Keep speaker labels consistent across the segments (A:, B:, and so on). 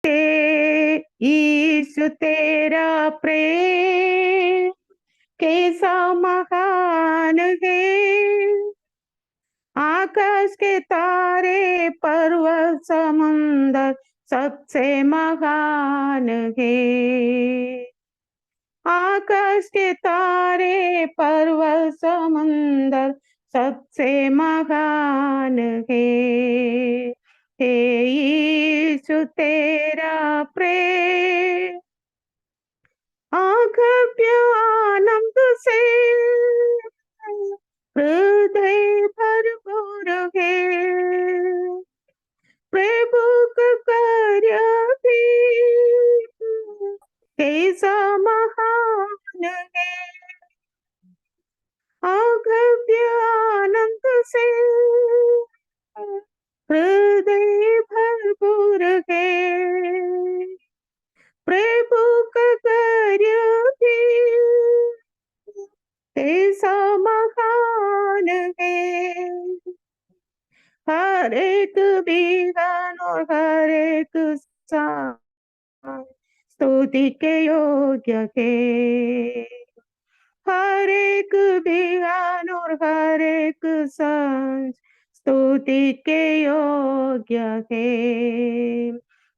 A: यीशु तेरा प्रेम कैसा महान है। आकाश के तारे पर्वत समुंदर सबसे महान है। आकाश के तारे पर्वत समुंदर सबसे महान है। हे यीशु तेरा प्रेम अगम्य आनंद से हृदय भरपूर है। प्रभु का कार्य भी कैसा महान है। अगम्य आनंद से हृदय भरपूर है। प्रभु का कार्य भी कैसा महान है। हर एक विधान और हर एक स्तुति के योग्य है। हर एक विधान और हर एक स्तुति के योग्य है।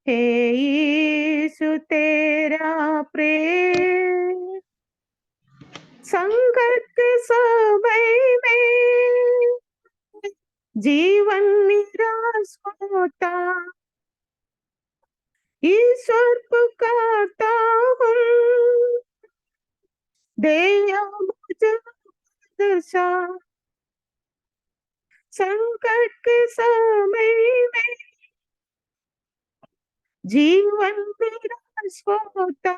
A: हे यीशु तेरा प्रेम संकट के समय में जीवन निराश होता ईश्वर पुकारता हूँ। दया मुझे दशा संकट के समय में जीवन निराश होता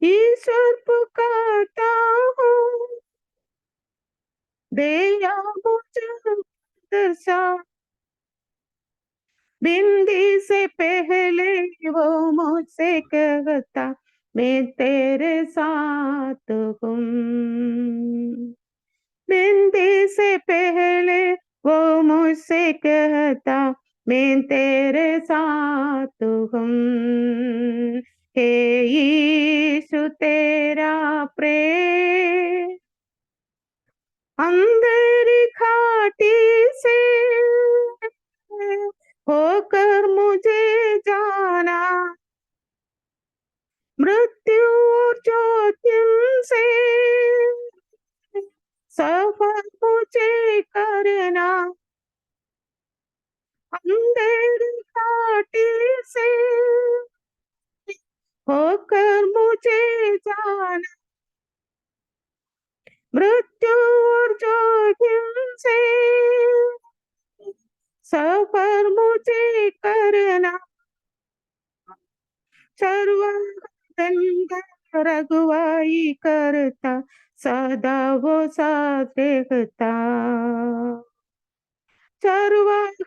A: ईश्वर पुकारता हूँ। दया मुझे दशा बिंदी से पहले वो मुझसे कहता मैं तेरे साथ हूँ। बिंदी से पहले वो मुझसे कहता मैं तेरे साथ हूँ। हे यीशु तेरा प्रेम अंधेरी घाटी से होकर मुझे जाना मृत्यु और जोखिम से सफर मुझे करना। अंधेरी घाटी से होकर मुझे जाना मृत्यु और जोखिम से सफर मुझे करना। सर्वंग रघुवाई करता सदा वो साथ देखता। सर्वंग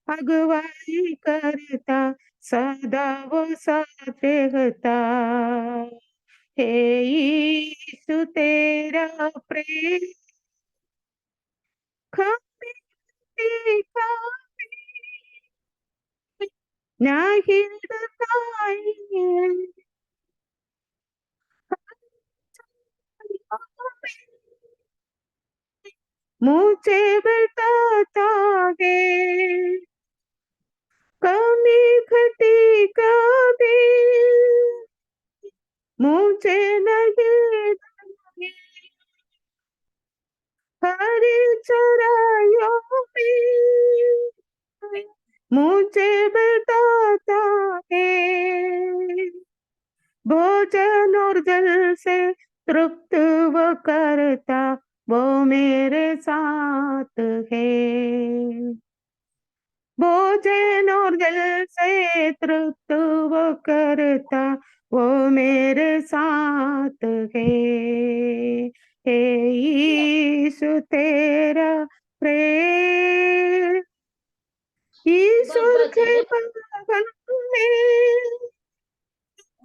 A: अगुवाई करता सदा वो साथ देखता। हे यीशु तेरा प्रेम कभी नहीं डरता मुझे बताता है कमी घटी कभी मुझे नहीं लगी। हरी चराइयों में मुझे बताता है भोजन और जल से तृप्त वो करता वो मेरे साथ है। भोजन और जल से तृप्त वो करता वो मेरे साथ है। हे यीशु तेरा प्रेम ईश्वर के भवन में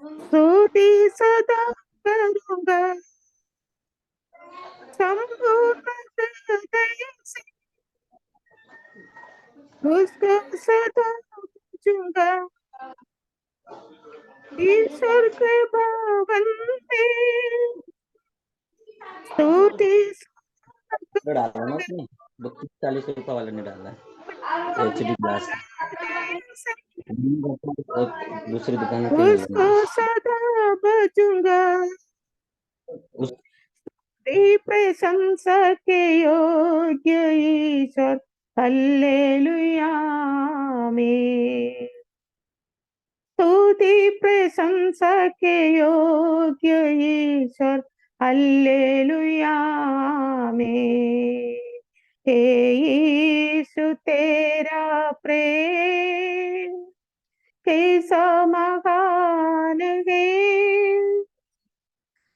A: स्तुति सदा करूंगा संपूर्ण हृदय से उसका सदा करूंगा ईश्वर के भवन में स्तुति
B: डाला ना उसने 32-40 रुपए वाले ने डाला है HD ग्लास दूसरी दुकान पे मिला
A: उसको सदा बजूंगा
B: उस
A: प्रशंसा के योग्य ईश्वर हल्लेलुया में स्तुति प्रशंसा के योग्य ईश्वर हल्लेलुया में हे यीशु तेरा प्रेम कैसा महान है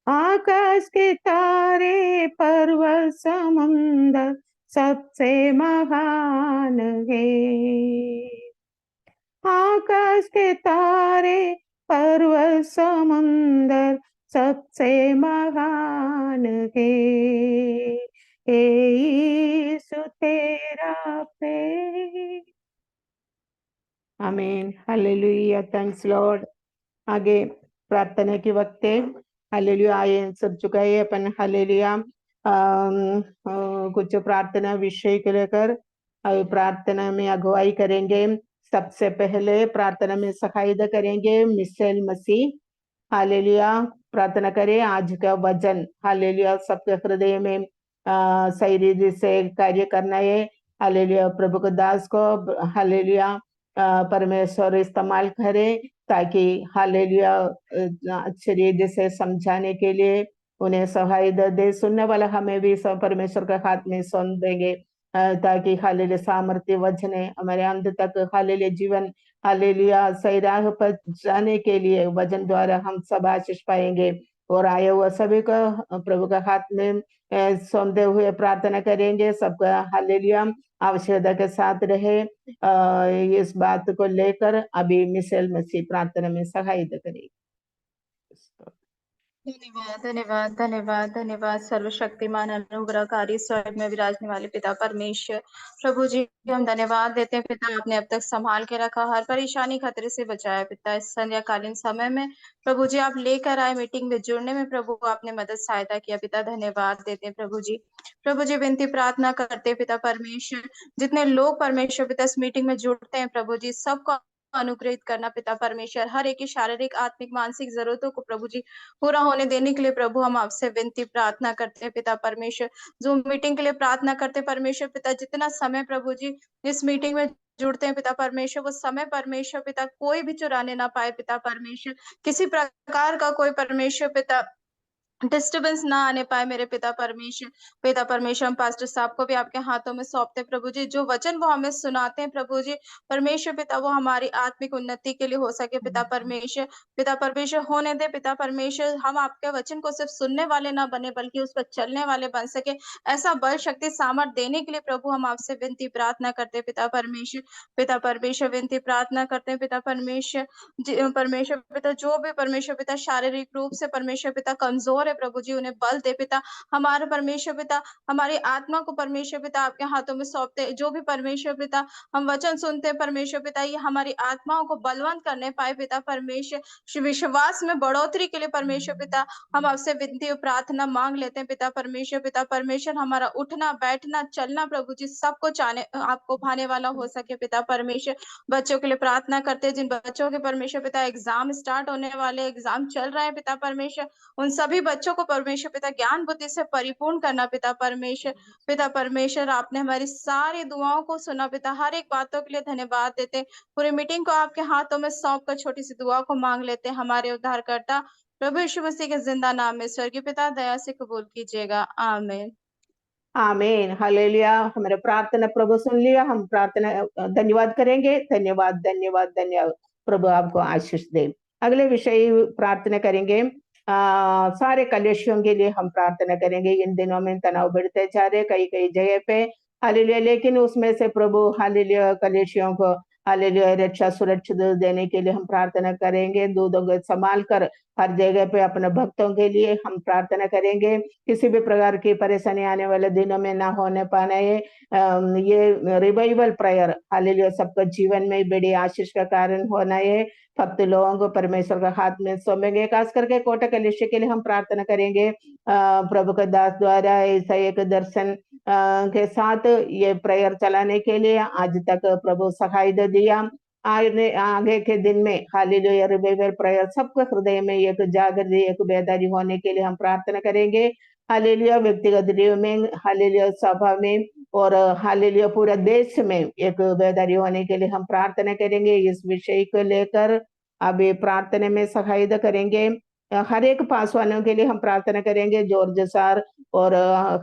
A: आकाश के तारे पर्वत समुंदर सबसे महान है आकाश के तारे पर्वत समुंदर सबसे महान है हे यीशु तेरा प्रेम आमीन हालेलुया थैंक्स लॉर्ड आगे प्रार्थना के वक्त है हालेलुया आए सब चुकाए अपन हालेलुया कुछ प्रार्थना विषय को लेकर प्रार्थना में अगुवाई करेंगे सबसे पहले प्रार्थना में सहायता करेंगे मिशेल मसीह हालेलुया प्रार्थना करें आज का वचन हालेलुया सबके हृदय में सही रीति से कार्य करना है हालेलुया प्रभु के दास को हालेलुया परमेश्वर इस्तेमाल करे ताकि हालेलुया अच्छे रीति से समझाने के लिए उन्हें सहायता दे सुनने वाला हमें भी सब परमेश्वर के हाथ में सौंप देंगे ताकि हालेलुया सामर्थ्य वचन हमारे अंत तक हालेलुया जीवन हालेलुया सही राह पर जाने के लिए वचन द्वारा हम सब आशीष पाएंगे और आए हुआ सभी को प्रभु का हाथ में सौंपते हुए प्रार्थना करेंगे सबका हालेलुया आवश्यकता के साथ रहे इस बात को लेकर अभी मिशेल मसीह प्रार्थना में सहायता करेगी
C: धन्यवाद धन्यवाद धन्यवाद धन्यवाद सर्वशक्तिमान अनुग्रहकारी स्वर्ग में विराजने वाले पिता परमेश्वर प्रभु जी हम धन्यवाद देते हैं पिता आपने अब तक संभाल के रखा हर परेशानी खतरे से बचाया पिता इस संध्याकालीन समय में प्रभु जी आप लेकर आए मीटिंग में जुड़ने में प्रभु आपने मदद सहायता किया पिता धन्यवाद देते हैं प्रभु जी विनती प्रार्थना करते हैं पिता परमेश्वर जितने लोग परमेश्वर पिता इस मीटिंग में जुड़ते हैं प्रभु जी सबको अनुग्रहित करना पिता परमेश्वर हर एक की शारीरिक आत्मिक मानसिक जरूरतों को प्रभु जी पूरा होने देने के लिए प्रभु हम आपसे विनती प्रार्थना करते हैं पिता परमेश्वर जो मीटिंग के लिए प्रार्थना करते हैं परमेश्वर पिता जितना समय प्रभु जी इस मीटिंग में जुड़ते हैं पिता परमेश्वर वो समय परमेश्वर पिता कोई भी चुराने ना पाए पिता परमेश्वर किसी प्रकार का कोई परमेश्वर पिता डिस्टर्बेंस ना आने पाए मेरे पिता परमेश्वर हम पास्टर साहब को भी आपके हाथों में सौंपते प्रभु जी जो वचन वो हमें सुनाते हैं प्रभु जी परमेश्वर पिता वो हमारी आत्मिक उन्नति के लिए हो सके पिता परमेश्वर होने दे पिता परमेश्वर हम आपके वचन को सिर्फ सुनने वाले ना बने बल्कि उस पर चलने वाले बन सके ऐसा बल शक्ति सामर्थ देने के लिए प्रभु हम आपसे विनती प्रार्थना करते पिता परमेश्वर विनती प्रार्थना करते हैं पिता परमेश्वर पिता जो भी परमेश्वर पिता शारीरिक रूप से परमेश्वर पिता कमजोर है प्रभु जी उन्हें बल दे पिता हमारे परमेश्वर पिता हमारी आत्मा को परमेश्वर पिता आपके हाथों में सौंपते जो भी परमेश्वर पिता हम वचन सुनते हैं परमेश्वर पिता ये हमारी आत्माओं को बलवंत करने पाए पिता परमेश्वर विश्वास में बढ़ोतरी के लिए परमेश्वर पिता हम आपसे विनती और प्रार्थना मांग लेते हैं पिता परमेश्वर हमारा उठना बैठना चलना प्रभु जी सब कुछ आपको भाने वाला हो सके पिता परमेश्वर बच्चों के लिए प्रार्थना करते हैं जिन बच्चों के परमेश्वर पिता एग्जाम स्टार्ट होने वाले एग्जाम चल रहे हैं पिता परमेश्वर उन सभी बच्चों को परमेश्वर पिता ज्ञान बुद्धि से परिपूर्ण करना पिता परमेश्वर आपने हमारी सारी दुआओं को सुना पिता हर एक बातों के लिए धन्यवाद देते पूरी मीटिंग को आपके हाथों में सौंप कर छोटी सी दुआ को मांग लेते हमारे उद्धारकर्ता प्रभु यीशु मसीह के जिंदा नाम में स्वर्गीय पिता दया से कबूल कीजिएगा आमीन
A: आमीन हालेलुया हमारे प्रार्थना प्रभु सुन लिया हम प्रार्थना धन्यवाद करेंगे धन्यवाद धन्यवाद धन्यवाद प्रभु आपको आशीष दे अगले विषय प्रार्थना करेंगे सारे कलेशियों के लिए हम प्रार्थना करेंगे इन दिनों में तनाव बढ़ते जा रहे कई कई जगह पे हालेलुया लेकिन उसमें से प्रभु हालेलुया कलेशियों को हालेलुया रक्षा सुरक्षित देने के लिए हम प्रार्थना करेंगे। दूधों को संभाल कर हर जगह पे अपने भक्तों के लिए हम प्रार्थना करेंगे। किसी भी प्रकार की परेशानी आने वाले दिनों में ना होने पाना ये रिवाइवल प्रेयर हालेलुया सबका जीवन में बड़ी आशीष का कारण होना है। भक्त लोगों को परमेश्वर का हाथ में सौंपेंगे। खास करके कोटा कलिशे के लिए हम प्रार्थना करेंगे। प्रभु के दास द्वारा ऐसा एक दर्शन के साथ ये प्रेयर चलाने के लिए आज तक प्रभु सहाय दिया। आगे के दिन में हालेलुया रिवाइवल प्रेयर सबके हृदय में एक जागृति एक बेदारी होने के लिए हम प्रार्थना करेंगे। हालेलुया व्यक्तिगत जीवन में हालेलुया सभा में और हालेलुया पूरा देश में एक बेदारी होने के लिए हम प्रार्थना करेंगे। इस विषय को लेकर अभी प्रार्थना में सहायता करेंगे। हर एक पासवानों के लिए हम प्रार्थना करेंगे। जॉर्ज सर और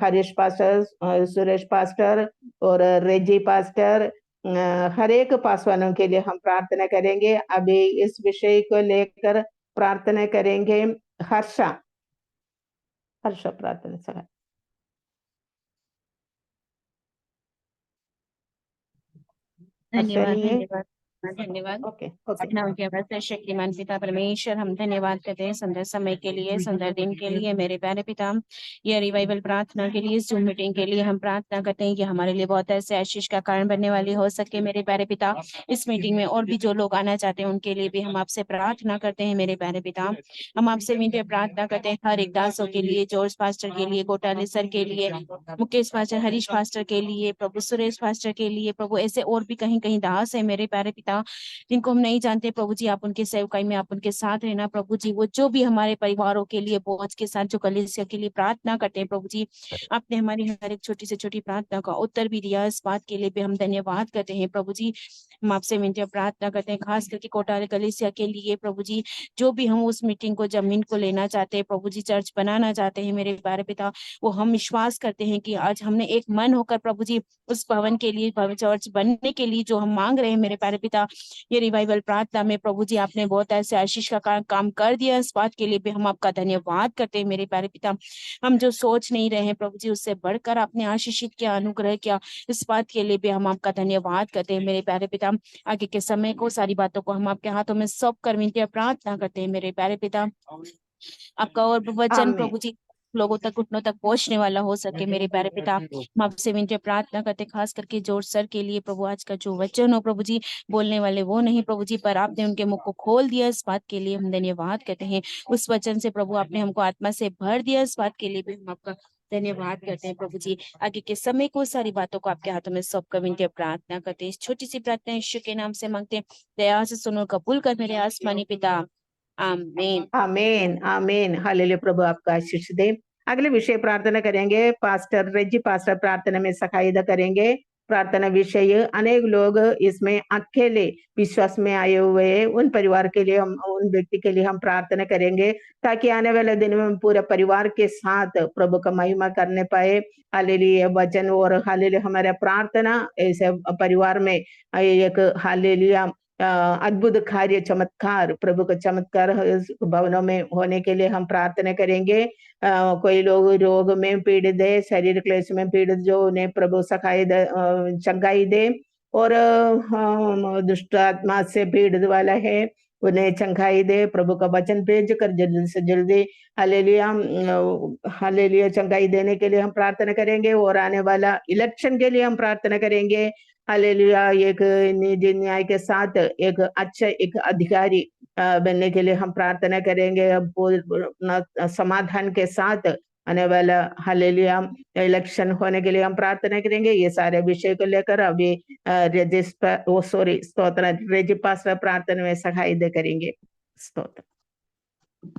A: हरीश पास्टर सुरेश पास्टर और रेजी पास्टर हर एक पासवानों के लिए हम प्रार्थना करेंगे। अभी इस विषय को लेकर प्रार्थना करेंगे। हर्षा प्रार्थना सहाय।
D: धन्यवाद धन्यवाद धन्यवाद।
A: ओके
D: अपना उनके अवसर शक्तिमान पिता परमेश्वर हम धन्यवाद करते हैं सुंदर समय के लिए सुंदर दिन के लिए मेरे प्यारे पिता। ये रिवाइवल प्रार्थना के लिए जूम मीटिंग के लिए हम प्रार्थना करते हैं कि हमारे लिए बहुत ऐसे आशीष का कारण बनने वाली हो सके मेरे प्यारे पिता। इस मीटिंग में और भी जो लोग आना चाहते हैं उनके लिए भी हम आपसे प्रार्थना करते हैं मेरे प्यारे पिता। हम आपसे विनती प्रार्थना करते हैं हर एक दासों के लिए, जॉर्ज पास्टर के लिए, गोटाले सर के लिए, मुकेश पास्टर, हरीश पास्टर के लिए, प्रभु सुरेश पास्टर के लिए, प्रभु ऐसे और भी कहीं कहीं दास है मेरे प्यारे पिता जिनको हम नहीं जानते। प्रभु जी आप उनके सेवकाई में आप उनके साथ रहना प्रभु जी। वो जो भी हमारे परिवारों के लिए बोझ के साथ जो कलीसिया के लिए प्रार्थना करते हैं प्रभु जी, आपने हमारी हर एक छोटी से छोटी प्रार्थना का उत्तर भी दिया। इस बात के लिए भी हम धन्यवाद करते हैं प्रभु जी। हम आपसे विनती प्रार्थना करते हैं खास करके कोटाले कलीसिया के लिए प्रभु जी। जो भी हम उस मीटिंग को जमीन को लेना चाहते हैं प्रभु जी, चर्च बनाना चाहते हैं मेरे प्यारे पिता, वो हम विश्वास करते हैं कि आज हमने एक मन होकर प्रभु जी उस भवन के लिए चर्च बनने के लिए जो हम मांग रहे हैं मेरे प्यारे पिता, ये रिवाइवल प्रार्थना में प्रभु जी आपने बहुत ऐसे आशीष का काम कर दिया। इस बात के लिए भी हम आपका धन्यवाद करते हैं मेरे प्यारे पिता। हम जो सोच नहीं रहे हैं प्रभु जी उससे बढ़कर आपने आशीषित किया, अनुग्रह किया। इस बात के लिए भी हम आपका धन्यवाद करते हैं मेरे प्यारे पिता। आगे के समय को सारी बातों को हम आपके हाथों में सौंप कर विनती प्रार्थना करते हैं मेरे प्यारे पिता। आपका और वचन प्रभु जी लोगों तक घुटनों तक पहुंचने वाला हो सके मेरे प्यारे पिता। हम आपसे विनती प्रार्थना करते खास करके जोर सर के लिए प्रभु, आज का जो वचन हो प्रभु जी, बोलने वाले वो नहीं प्रभु जी, पर आपने उनके मुख को खोल दिया। इस बात के लिए हम धन्यवाद करते हैं। उस वचन से प्रभु आपने हमको आत्मा से भर दिया। इस बात के लिए भी हम आपका धन्यवाद करते हैं प्रभु जी। आगे के समय को सारी बातों को आपके हाथों में सौंप कर विनती प्रार्थना करते हैं। इस छोटी सी प्रार्थना यीशु के नाम से मांगते हैं। दया से सुनो, कबूल कर मेरे आसमानी पिता, आमीन
A: आमीन आमीन। हालेलुया प्रभु आपका आशीष दे। अगले विषय प्रार्थना करेंगे। पास्टर रेजी पास्टर प्रार्थना में सहायता करेंगे। प्रार्थना विषय अनेक लोग इसमें अकेले विश्वास में आए हुए हैं, उन परिवार के लिए हम उन व्यक्ति के लिए हम प्रार्थना करेंगे ताकि आने वाले दिन में पूरे परिवार के साथ प्रभु का महिमा करने पाए। हालेलुया वचन और हालेलुया हमारा प्रार्थना ऐसे परिवार में एक हालेलुया अद्भुत कार्य चमत्कार प्रभु का चमत्कार भवनों में होने के लिए हम प्रार्थना करेंगे। कोई लोग रोग में पीड़ित है, शरीर क्लेश में पीड़ित, जो उन्हें प्रभु सखाई चंगाई दे, और दुष्ट आत्मा से पीड़ित वाला है उन्हें चंगाई दे। प्रभु का वचन भेज कर जल्दी से जल्दी हालेलुया हालेलुया चंगाई देने के लिए हम प्रार्थना करेंगे। और आने वाला इलेक्शन के लिए हम प्रार्थना करेंगे। हालेलुया एक निजी न्याय के साथ एक अच्छा एक अधिकारी बनने के लिए हम प्रार्थना करेंगे। समाधान के साथ आने वाला हालेलुया इलेक्शन होने के लिए हम प्रार्थना करेंगे। ये सारे विषय को लेकर अभी रेजी पास्टर प्रार्थना में सहायता करेंगे। स्तोत्र।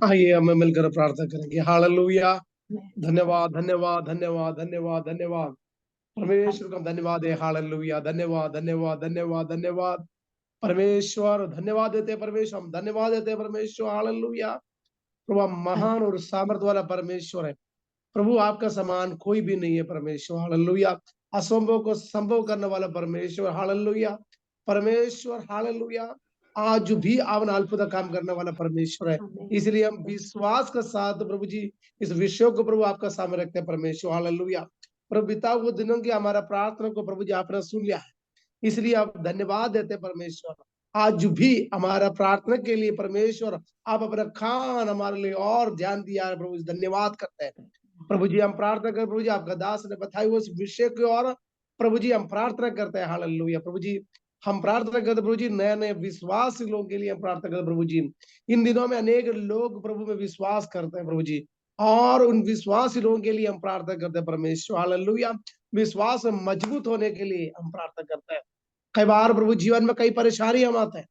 E: आइए हम मिलकर प्रार्थना करेंगे। हालेलुया। धन्यवाद धन्यवाद धन्यवाद धन्यवाद धन्यवाद परमेश्वर का धन्यवाद है। हालेलुया। धन्यवाद धन्यवाद धन्यवाद धन्यवाद परमेश्वर, धन्यवाद देते परमेश्वर, हम धन्यवाद देते परमेश्वर। हालेलुया। प्रभु महान और सामर्थ्य वाला परमेश्वर है प्रभु, आपका समान कोई भी नहीं है परमेश्वर। हालेलुया। असंभव को संभव करने वाला परमेश्वर। हालेलुया परमेश्वर। हालेलुया। आज भी आपने अद्भुत काम करने वाला परमेश्वर है, इसलिए हम विश्वास के साथ प्रभु जी इस विषय को प्रभु आपका सामने रखते हैं परमेश्वर। हालेलुया। प्रभु पिता वो दिनों की हमारा प्रार्थना को प्रभु जी आपने सुन लिया है। इसलिए आप धन्यवाद देते हैं परमेश्वर। आज भी हमारा प्रार्थना के लिए परमेश्वर आप अपना खान हमारे लिए और ध्यान दिया है प्रभु, धन्यवाद करते हैं प्रभु जी। हम प्रार्थना कर प्रभु जी, आपका दास ने बताया उस विषय की और प्रभु जी हम प्रार्थना करते हैं। हालेलुया प्रभु जी, हम प्रार्थना करते प्रभु जी नए नए विश्वास लोगों के लिए हम प्रार्थना करते प्रभु जी। इन दिनों में अनेक लोग प्रभु में विश्वास करते हैं प्रभु जी, और उन विश्वासी लोगों के लिए हम प्रार्थना करते हैं परमेश्वर। हालेलुया, विश्वास में मजबूत होने के लिए हम प्रार्थना करते हैं। कई बार प्रभु जीवन में कई परेशानी हम आते हैं,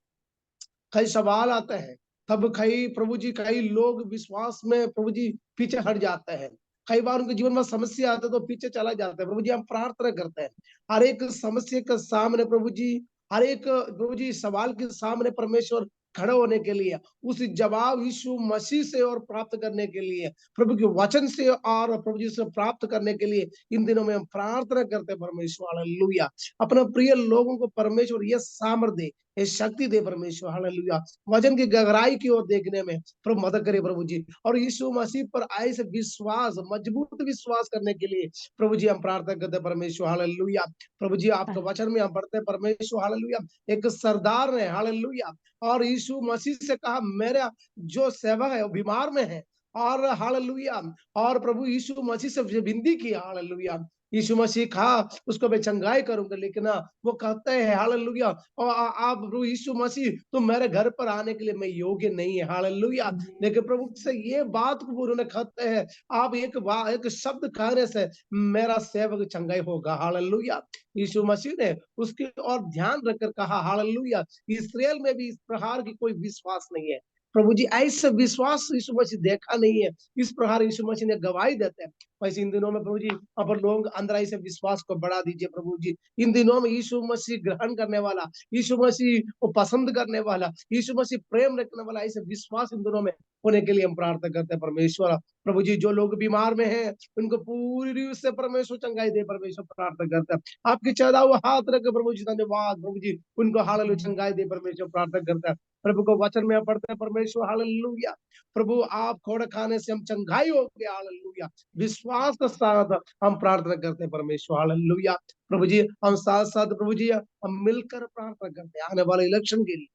E: कई सवाल आते हैं, तब कई प्रभु जी कई लोग विश्वास में प्रभु जी पीछे हट जाते हैं। कई बार उनके जीवन में समस्या आते तो पीछे चला जाता है प्रभु जी। हम प्रार्थना करते हैं हर एक समस्या के सामने प्रभु जी, हर एक प्रभु जी सवाल के सामने परमेश्वर खड़े होने के लिए, उस जवाब यीशु मसीह से और प्राप्त करने के लिए, प्रभु के वचन से और प्रभु जी से प्राप्त करने के लिए इन दिनों में हम प्रार्थना करते हैं परमेश्वर। हालेलुया, अपने प्रिय लोगों को परमेश्वर ये सामर्थ्य दे, ये शक्ति दे परमेश्वर। हालेलुया, वचन की गहराई की ओर देखने में प्रभु मदद करे प्रभु जी, और यीशु मसीह पर आए से विश्वास, मजबूत विश्वास करने के लिए प्रभु जी हम प्रार्थना करते हैं परमेश्वर। हालेलुया प्रभु जी, आपके वचन में हम पढ़ते हैं परमेश्वर। हालेलुया, एक सरदार ने हालेलुया और यीशु मसीह से कहा मेरा जो सेवक है वो बीमार में है, और हालेलुया और प्रभु यीशु मसीह से विनती की। हालेलुया, यीशु मसीह कहा उसको मैं चंगाई करूंगा, लेकिन वो कहते हैं हालेलुया और आप प्रभु यीशु मसीह तुम मेरे घर पर आने के लिए मैं योग्य नहीं है। हालेलुया, लेकिन प्रभु से ये बात को उन्होंने कहते हैं आप एक शब्द कहने से मेरा सेवक चंगाई होगा। हालेलुया, यीशु मसीह ने उसकी और ध्यान रखकर कहा हालेलुया, इस्राएल में भी इस प्रकार की कोई विश्वास नहीं है प्रभु जी, ऐसा विश्वास यीशु मसीह देखा नहीं है। इस प्रकार यीशु मसीह ने गवाही देते हैं। वैसे इन दिनों में प्रभु जी अपन लोग अंदर ऐसे विश्वास को बढ़ा दीजिए प्रभु जी। इन दिनों में यीशु मसीह ग्रहण करने वाला, यीशु मसीह को पसंद करने वाला, यीशु मसीह प्रेम रखने वाला ऐसे विश्वास इन दिनों में होने के लिए हम प्रार्थना करते हैं परमेश्वर। प्रभु जी जो लोग बीमार में हैं उनको पूरी रूप से परमेश्वर चंगाई दे, परमेश्वर प्रार्थना करते हैं। आपकी चढ़ा हुआ हाथ रख प्रभु जी, धन्यवाद प्रभु जी, उनको हालेलुया चंगाई दे परमेश्वर प्रार्थना करता है। प्रभु को वचन में पढ़ते हैं परमेश्वर। हालेलुया प्रभु, आप खोड़ खाने से हम चंगाई हो गए। हालेलुया, विश्वास के साथ हम प्रार्थना करते हैं परमेश्वर। हालेलुया प्रभु जी, हम साथ साथ प्रभु जी हम मिलकर प्रार्थना करते हैं आने वाले इलेक्शन के लिए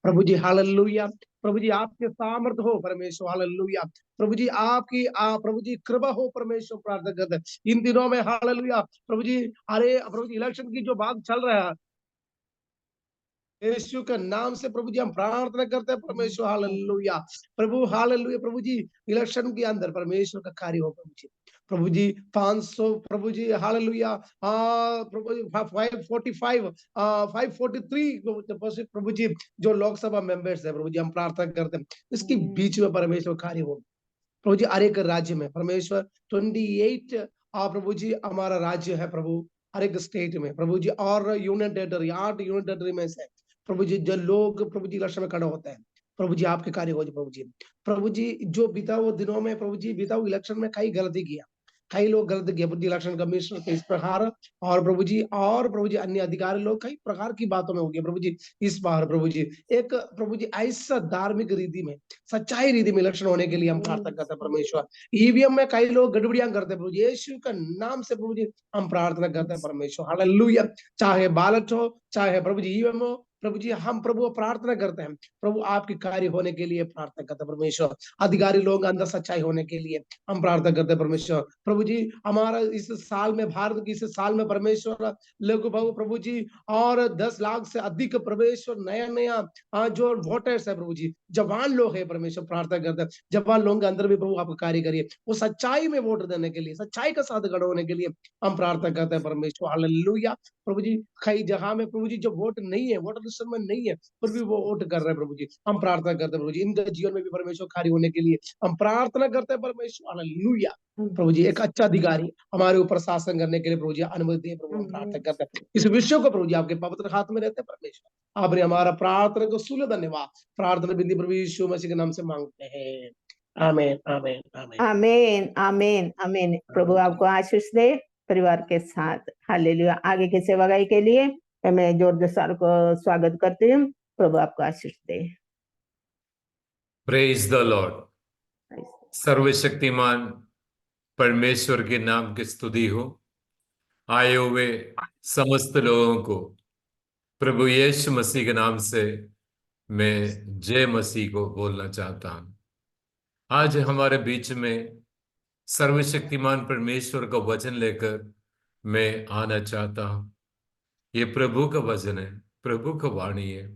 E: प्रभु जी। हालेलुया प्रभु जी, आपके सामर्थ हो परमेश्वर। हालेलुया प्रभु जी, आपकी प्रभु जी कृपा हो परमेश्वर प्रार्थना करते हैं इन दिनों में। हालेलुया प्रभु जी, अरे प्रभु जी इलेक्शन की जो बात चल रहा है यीशु के नाम से प्रभु जी हम प्रार्थना करते हैं परमेश्वर। हालेलुया प्रभु, हालेलुया प्रभु जी, इलेक्शन के अंदर परमेश्वर का कार्य हो प्रभु जी। प्रभु जी 500 प्रभु जी हालेलुया प्रभु जी 545 543 प्रभु जी जो लोकसभा मेंबर्स है प्रभु जी हम प्रार्थना करते हैं इसके बीच में परमेश्वर कार्य हो प्रभु जी। हर एक राज्य में परमेश्वर 28 प्रभु जी हमारा राज्य है प्रभु, हर एक स्टेट में प्रभु जी, और यूनियन टेरिटरी 8 यूनियन टेरिटरी में से प्रभु जी जो लोग प्रभु जी इलेक्शन में खड़े होते हैं प्रभु जी आपके कार्य हो प्रभु जी। प्रभु जी जो बीता हुआ दिनों में प्रभु जी बीता हुआ इलेक्शन में कई गलती किया, कई लोग गलत किया प्रभु जी, इलेक्शन कमिश्नर के इस प्रकार और प्रभु जी अन्य अधिकारी लोग कई प्रकार की बातों में हो गया प्रभु जी। इस बार प्रभु जी एक प्रभु जी ऐसा धार्मिक रीति में, सच्चाई रीति में इलेक्शन होने के लिए हम प्रार्थना करते हैं परमेश्वर। ईवीएम में कई लोग गड़बड़ियां करते हैं प्रभु जी, यीशु का नाम से प्रभु जी हम प्रार्थना करते हैं परमेश्वर। हालेलुया, चाहे बैलेट हो चाहे प्रभु जी ईवीएम हो प्रभु जी, हम प्रभु प्रार्थना करते हैं प्रभु आपके कार्य होने के लिए प्रार्थना करते हैं परमेश्वर। अधिकारी लोग अंदर सच्चाई होने के लिए हम प्रार्थना करते हैं परमेश्वर। प्रभु जी हमारा इस साल में, भारत की इस साल में परमेश्वर लगभग प्रभु जी और 10 लाख से अधिक परमेश्वर नया जो वोटर्स है प्रभु जी, जवान लोग है परमेश्वर, प्रार्थना करते हैं जवान लोगों के अंदर भी प्रभु आप कार्य करिए, वो सच्चाई में वोट देने के लिए, सच्चाई का साथ खड़े होने के लिए हम प्रार्थना करते हैं परमेश्वर। हालेलुया प्रभु जी, कई जगह में प्रभु जी जो वोट नहीं है, वोटर लिस्ट में नहीं है, फिर भी वो वोट कर रहे हैं प्रभु जी, हम प्रार्थना करते हैं प्रभु जी इनके जीवन में भी परमेश्वर कार्य होने के लिए हम प्रार्थना करते हैं परमेश्वर। हालेलुया प्रभु जी, एक अच्छा अधिकारी हमारे ऊपर शासन करने के लिए प्रभु जी अनुमति दे प्रभु, हम प्रार्थना करते हैं इस विषय को प्रभु जी आपके पवित्र हाथ में रहते हैं परमेश्वर। आपने हमारा प्रार्थना को सुन, धन्यवाद। प्रार्थना बिंदी प्रभु यीशु मसीह के नाम से मांगते हैं, आमीन आमीन आमीन
A: आमीन आमीन आमीन। प्रभु आपको आशीष दे परिवार के साथ। हालेलुया। आगे की सेवागाई के लिए मैं जोरदार को स्वागत करती हूँ। प्रभु आपको आशीष दे।
F: Praise the Lord. सर्वशक्तिमान परमेश्वर के नाम की स्तुति हो। आए हुए समस्त लोगों को प्रभु यीशु मसीह के नाम से मैं जय मसीह को बोलना चाहता हूं। आज हमारे बीच में सर्वशक्तिमान परमेश्वर का वचन लेकर मैं आना चाहता हूं। ये प्रभु का वचन है, प्रभु का वाणी है,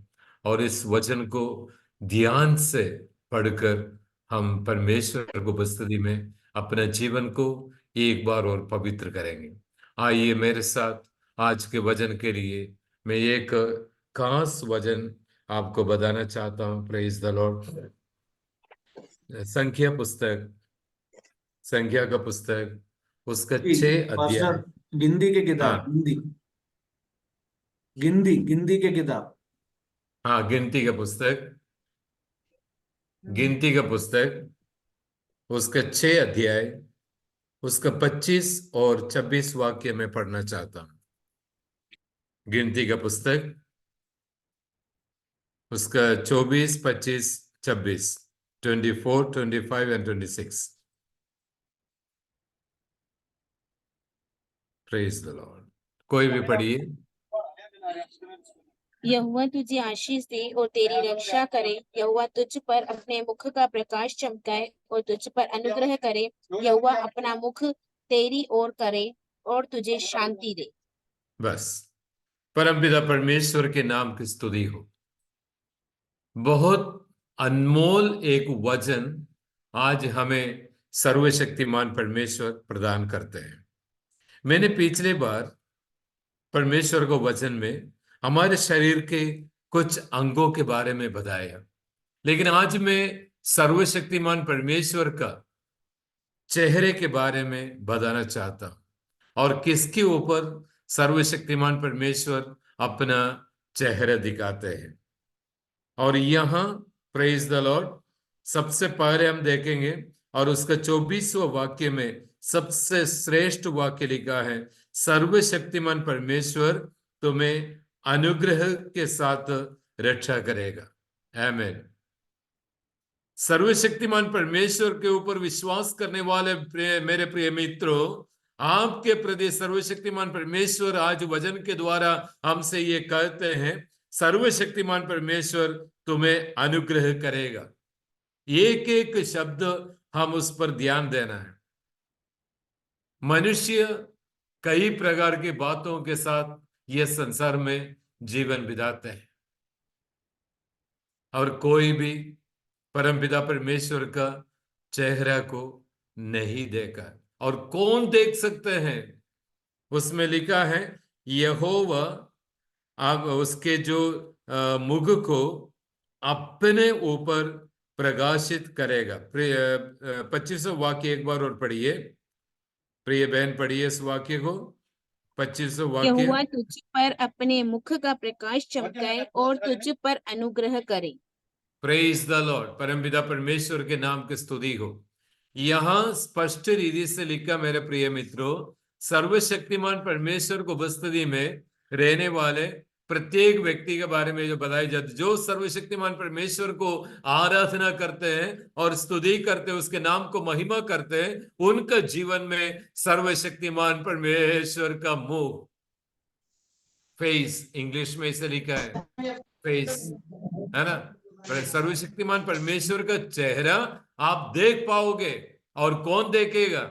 F: और इस वचन को ध्यान से पढ़कर हम परमेश्वर की उपस्थिति में अपने जीवन को एक बार और पवित्र करेंगे। आइए मेरे साथ आज के वचन के लिए मैं एक खास वचन आपको बताना चाहता हूं। Praise the Lord. संख्या का पुस्तक उसका 6 अध्याय।
G: पास्टर, गिनती के किताब,
F: हाँ
G: गिनती के किताब।
F: हाँ, गिनती का पुस्तक उसका 6 अध्याय, उसका 25 और 26 वाक्य में पढ़ना चाहता हूं। गिनती का पुस्तक उसका 24, 25, 26, 24, 25 एंड 26। Praise the Lord. कोई भी पढ़िए।
D: यहोवा तुझे आशीष दे और तेरी रक्षा करे। यहोवा तुझ पर अपने मुख का प्रकाश चमकाए और तुझ पर अनुग्रह करे। यहोवा अपना मुख तेरी ओर करे और तुझे शांति दे।
F: बस, परमपिता परमेश्वर के नाम की स्तुति हो। बहुत अनमोल एक वचन आज हमें सर्वशक्तिमान परमेश्वर प्रदान करते हैं। मैंने पिछले बार परमेश्वर को वचन में हमारे शरीर के कुछ अंगों के बारे में बताया, लेकिन आज मैं सर्वशक्तिमान परमेश्वर का चेहरे के बारे में बताना चाहता हूं, और किसके ऊपर सर्वशक्तिमान परमेश्वर अपना चेहरा दिखाते हैं। और यहां प्रेज द लॉर्ड सबसे पहले हम देखेंगे, और उसका 24वां वाक्य में सबसे श्रेष्ठ वाक्य लिखा है, सर्वशक्तिमान परमेश्वर तुम्हें अनुग्रह के साथ रक्षा करेगा। आमीन। सर्वशक्तिमान परमेश्वर के ऊपर विश्वास करने वाले मेरे प्रिय मित्रों, आपके प्रति सर्वशक्तिमान परमेश्वर आज वचन के द्वारा हमसे ये कहते हैं, सर्वशक्तिमान परमेश्वर तुम्हें अनुग्रह करेगा। एक एक शब्द हम उस पर ध्यान देना है। मनुष्य कई प्रकार की बातों के साथ यह संसार में जीवन बिताते हैं, और कोई भी परमपिता परमेश्वर का चेहरा को नहीं देखा। और कौन देख सकते हैं? उसमें लिखा है, यहोवा अब उसके जो मुख को अपने ऊपर प्रकाशित करेगा। 25वां वाक्य एक बार और पढ़िए। प्रिय बहन, पढ़िए इस वाक्य को, 25वां वाक्य।
D: यहोवा तुझ पर अपने मुख का प्रकाश चमकाए और तुझ पर अनुग्रह करे।
F: Praise the Lord. परमपिता परमेश्वर के नाम की स्तुति हो। यहां स्पष्ट रीति से लिखा, मेरे प्रिय मित्रों, सर्वशक्तिमान परमेश्वर को उपस्थिति में रहने वाले प्रत्येक व्यक्ति के बारे में जो बताई जाती, जो सर्वशक्तिमान परमेश्वर को आराधना करते हैं और स्तुति करते हैं, उसके नाम को महिमा करते हैं, उनका जीवन में सर्वशक्तिमान परमेश्वर का मुंह, फेस, इंग्लिश में इसे लिखा है फेस, है ना। सर्वशक्तिमान परमेश्वर का चेहरा आप देख पाओगे। और कौन देखेगा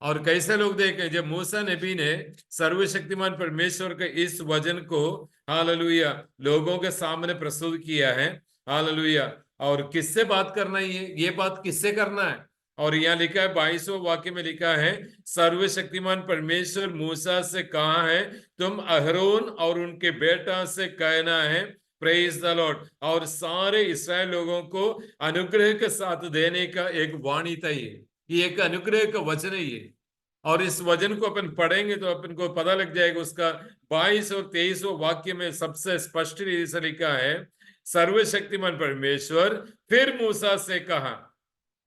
F: और कैसे लोग देखें? जब मूसा नबी ने सर्वशक्तिमान परमेश्वर के इस वचन को हालेलुया लोगों के सामने प्रस्तुत किया है, हालेलुया। और किससे बात करना है? ये बात किससे करना है? और यहाँ लिखा है 22वां वाक्य में लिखा है, सर्वशक्तिमान परमेश्वर मूसा से कहा है, तुम अहरोन और उनके बेटा से कहना है, प्रेज द लॉर्ड, और सारे इस्राएल लोगों को अनुग्रह के साथ देने का एक वाणी था। ये एक अनुग्रह का वचन है ये। और इस वचन को अपन पढ़ेंगे तो अपन को पता लग जाएगा। उसका 22 और 23वां वाक्य में सबसे स्पष्ट रीति से लिखा है, सर्वशक्तिमान परमेश्वर फिर मूसा से कहा,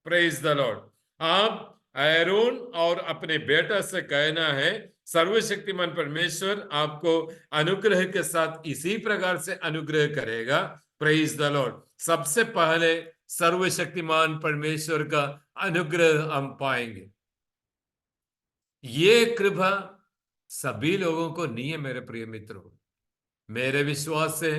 F: प्रेज द लॉर्ड, आप आरोन और अपने बेटा से कहना है, सर्वशक्तिमान परमेश्वर आपको अनुग्रह के साथ इसी प्रकार से अनुग्रह करेगा। Praise the Lord. सबसे पहले सर्वशक्तिमान परमेश्वर का अनुग्रह हम पाएंगे। ये कृपा सभी लोगों को नहीं है मेरे प्रिय मित्रों। मेरे विश्वास से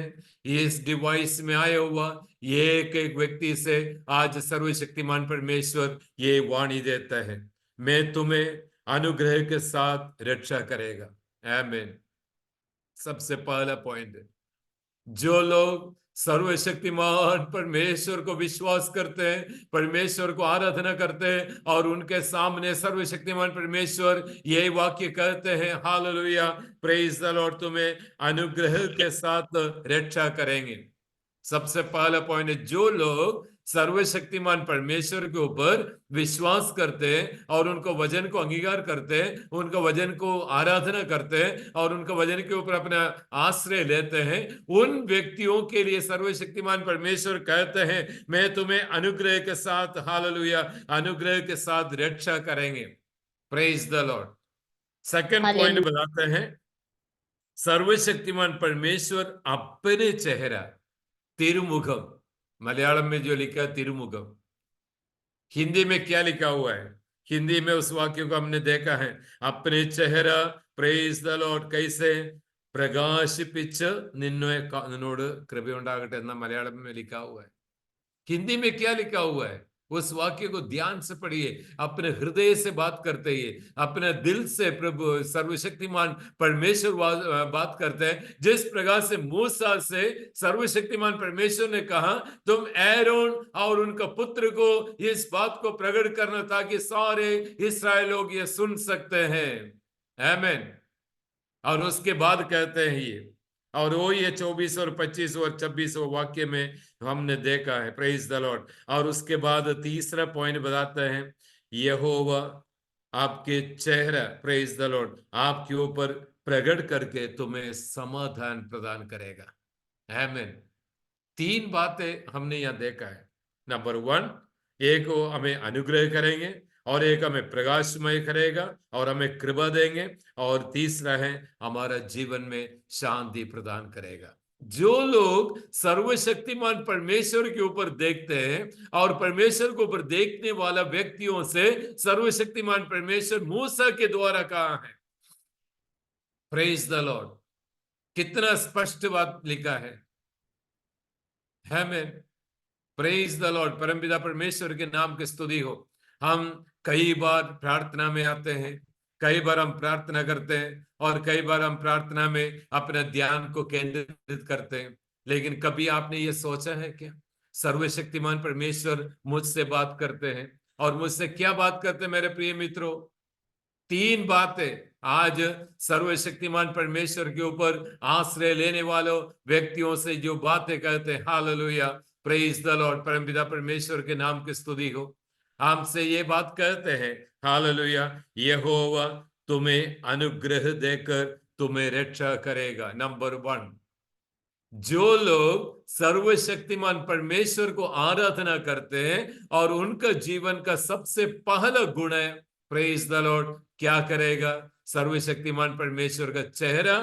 F: इस डिवाइस में आया हुआ ये एक एक व्यक्ति से आज सर्वशक्तिमान परमेश्वर ये वाणी देता है, मैं तुम्हें अनुग्रह के साथ रक्षा करेगा। आमीन। सबसे पहला पॉइंट है, जो लोग सर्वशक्तिमान परमेश्वर को विश्वास करते हैं, परमेश्वर को आराधना करते हैं और उनके सामने सर्वशक्तिमान परमेश्वर यही वाक्य कहते हैं, हालेलुया, प्रेज द लॉर्ड, तुम्हें अनुग्रह के साथ रक्षा करेंगे। सबसे पहला पॉइंट है, जो लोग सर्वशक्तिमान परमेश्वर के ऊपर विश्वास करते हैं और उनको वचन को अंगीकार करते हैं, उनका वचन को आराधना करते हैं और उनका वचन के ऊपर अपना आश्रय लेते हैं, उन व्यक्तियों के लिए सर्वशक्तिमान परमेश्वर कहते हैं, मैं तुम्हें अनुग्रह के साथ, हालेलुया, अनुग्रह के साथ रक्षा करेंगे। Praise the Lord. Second point बताते हैं, सर्वशक्तिमान परमेश्वर अपने चेहरा, तिरुमुखम, मलयालम में जो लिखा है तिरुमुखम, हिंदी में क्या लिखा हुआ है? हिंदी में उस वाक्य को हमने देखा है, अपने चेहरा, प्रेज द लॉर्ड, कैसे പ്രകാശിപ്പിച്ച് നിന്നോട് കൃപയുണ്ടാകട്ടെ എന്ന മലയാളം में लिखा हुआ है। हिंदी में क्या लिखा हुआ है? उस वाक्य को ध्यान से पढ़िए, अपने हृदय से बात करते ही, अपने दिल से प्रभु सर्वशक्तिमान परमेश्वर बात करते हैं। जिस प्रकार से मूसा से सर्वशक्तिमान परमेश्वर ने कहा, तुम एरोन और उनका पुत्र को इस बात को प्रकट करना ताकि सारे इस्राएल लोग ये सुन सकते हैं। आमीन। और उसके बाद कहते हैं ये, और वो ये 24 और 25 और 26 वाक्य में हमने देखा है, प्रेज द लॉर्ड। और उसके बाद तीसरा पॉइंट बताते हैं, यहोवा आपके चेहरा, प्रेज द लॉर्ड, आपके ऊपर प्रकट करके तुम्हें समाधान प्रदान करेगा। आमीन। तीन बातें हमने यहां देखा है। नंबर 1, एक वो हमें अनुग्रह करेंगे, और एक हमें प्रकाशमय करेगा और हमें कृपा देंगे, और तीसरा है हमारा जीवन में शांति प्रदान करेगा। जो लोग सर्वशक्तिमान परमेश्वर के ऊपर देखते हैं और परमेश्वर के ऊपर देखने वाला व्यक्तियों से सर्वशक्तिमान परमेश्वर मूसा के द्वारा कहा है, प्रेज द लॉर्ड, कितना स्पष्ट बात लिखा है। आमीन। Praise the Lord. परमपिता परमेश्वर के नाम की स्तुति हो। हम कई बार प्रार्थना में आते हैं, कई बार हम प्रार्थना करते हैं और कई बार हम प्रार्थना में अपने ध्यान को केंद्रित करते हैं, लेकिन कभी आपने ये सोचा है क्या, सर्वशक्तिमान परमेश्वर मुझसे बात करते हैं, और मुझसे क्या बात करते हैं मेरे प्रिय मित्रों? तीन बातें आज सर्वशक्तिमान परमेश्वर के ऊपर आश्रय लेने वालों व्यक्तियों से जो बातें कहते हैं, हालेलुया, प्रेज द लॉर्ड, परमपिता परमेश्वर के नाम की स्तुति हो। हमसे ये बात कहते हैं, हालेलुया, यहोवा तुम्हें अनुग्रह देकर तुम्हें रक्षा करेगा। नंबर 1, जो लोग सर्वशक्तिमान परमेश्वर को आराधना करते हैं और उनका जीवन का सबसे पहला गुण है, प्रेज द लॉर्ड, क्या करेगा? सर्वशक्तिमान परमेश्वर का चेहरा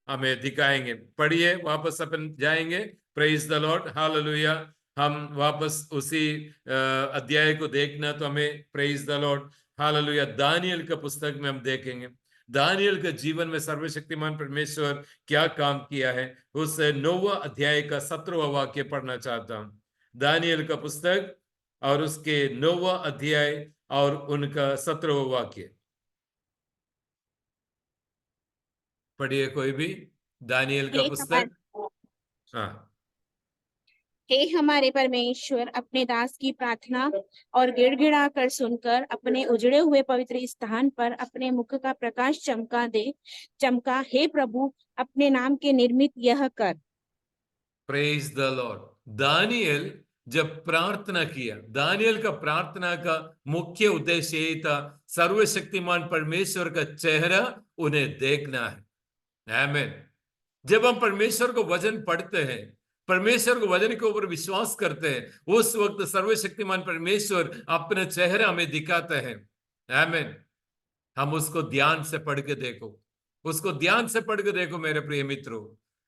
F: हमें दिखाएंगे। पढ़िए, वापस अपन जाएंगे, प्रेज द लॉर्ड, हालेलुया। हम वापस उसी अध्याय को देखना तो हमें, praise the Lord, hallelujah, Daniel का पुस्तक में हम देखेंगे दानियल के जीवन में सर्वशक्तिमान परमेश्वर क्या काम किया है। उस 9वां अध्याय का 17वां वाक्य पढ़ना चाहता हूं। दानियल का पुस्तक और उसके 9वां अध्याय और उनका 17वां वाक्य पढ़िए कोई भी, दानियल का पुस्तक। हाँ।
D: हे हमारे परमेश्वर, अपने दास की प्रार्थना और गिड़गिड़ा कर सुनकर अपने उजड़े हुए पवित्र स्थान पर अपने मुख का प्रकाश चमका। हे प्रभु, अपने नाम के निर्मित यह कर।
F: Praise the Lord. दानियल जब प्रार्थना किया, दानियल का प्रार्थना का मुख्य उद्देश्य यही था, सर्वशक्तिमान परमेश्वर का चेहरा उन्हें देखना है। आमीन। जब हम परमेश्वर को वचन पढ़ते हैं, परमेश्वर को वचन के ऊपर विश्वास करते हैं, उस वक्त सर्वशक्तिमान परमेश्वर अपना चेहरा हमें दिखाते हैं। आमीन। हम उसको ध्यान से पढ़ के देखो, उसको ध्यान से पढ़ के देखो मेरे प्रिय मित्रों।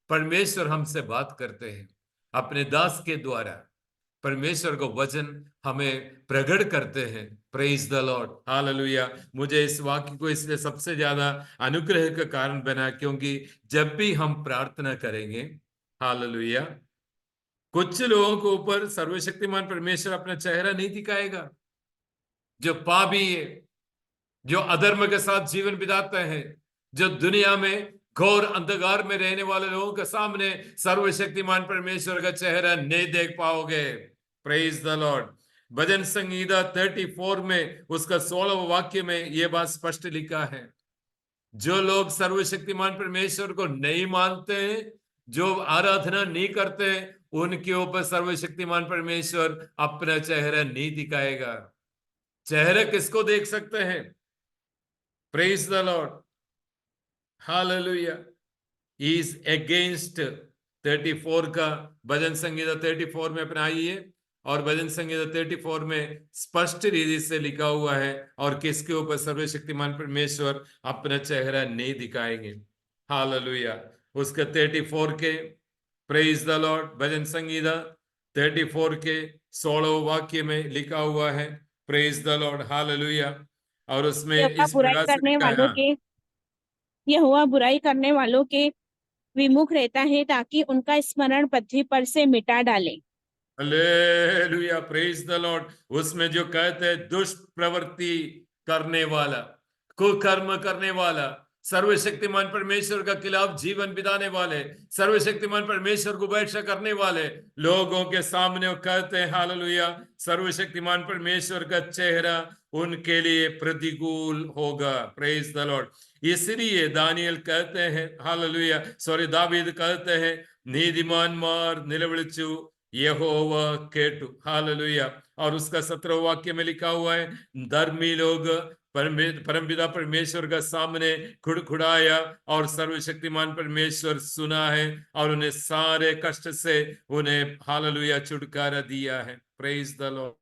F: परमेश्वर हमसे बात करते हैं अपने दास के द्वारा। परमेश्वर को वचन हमें प्रकट करते हैं। Praise the Lord, hallelujah. मुझे इस वाक्य को इसलिए सबसे ज्यादा अनुग्रह का कारण बना, क्योंकि जब भी हम प्रार्थना करेंगे, हालेलुया, कुछ लोगों के ऊपर सर्वशक्तिमान परमेश्वर अपना चेहरा नहीं दिखाएगा। जो पापी है, जो अधर्म के साथ जीवन बिताते हैं, जो दुनिया में घोर अंधकार में रहने वाले लोगों के सामने सर्वशक्तिमान परमेश्वर का चेहरा नहीं देख पाओगे। Praise the Lord. भजन संगीता 34 में उसका 16वां वाक्य में यह बात स्पष्ट लिखा है, जो लोग सर्वशक्तिमान परमेश्वर को नहीं मानते हैं, जो आराधना नहीं करते हैं, उनके ऊपर सर्वशक्तिमान परमेश्वर अपना चेहरा नहीं दिखाएगा। चेहरा किसको देख सकते हैं? Praise the Lord, hallelujah. He is against 34 का भजन संगीता 34 में अपनाइए, और भजन संगीता 34 में स्पष्ट रीति से लिखा हुआ है, और किसके ऊपर सर्वशक्तिमान परमेश्वर अपना चेहरा नहीं दिखाएंगे। हालेलुया। उसके 34 के, प्रेज द लॉर्ड, भजन संगीता 34 के 16 वाक्य में लिखा हुआ है, प्रेज द लॉर्ड, हालेलुया। और उसमें इस
D: बुराई
F: प्रकार से
D: करने
F: लिखा है,
D: वालों के, यहोवा बुराई करने वालों के विमुख रहता है, ताकि उनका स्मरण पृथ्वी पर से मिटा डाले।
F: Hallelujah, praise the Lord. उसमें जो कहते हैं दुष्ट प्रवृत्ति करने वाला, कुकर्म करने वाला, सर्वशक्तिमान परमेश्वर का खिलाफ जीवन बिताने वाले, सर्वशक्तिमान परमेश्वर को बैठा करने वाले लोगों के सामने वो कहते हैं, हालेलुया, सर्वशक्तिमान परमेश्वर का चेहरा उनके लिए प्रतिकूल होगा। Praise the Lord. इसलिए दानियल कहते हैं, हालेलुया, सॉरी, दावीद कहते हैं, നീതിമാന്മാർ നിലവിളിച്ചു यहोवा केटू, हालेलुया। और उसका 17वां वाक्य में लिखा हुआ है, धर्मी लोग परमपिता परमेश्वर का सामने खुड़खुड़ाया, और सर्वशक्तिमान परमेश्वर सुना है, और उन्हें सारे कष्ट से उन्हें, हालेलुया, छुटकारा दिया है। Praise the Lord.